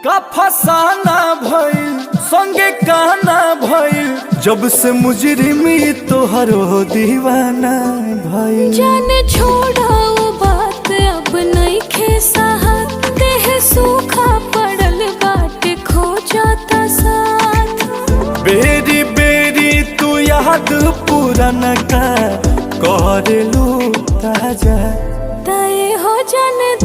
का फसाना भइल संगे कहना भइल जब से मुजरिमी तोहरो दीवाना भइल। जाने छोड़ा वो बात अब नइखे साहत, देह सूखा पड़ल बाटे खो जाता साथ। बेरी बेरी तू याद पुराना का कर लू ताजा तय हो जाने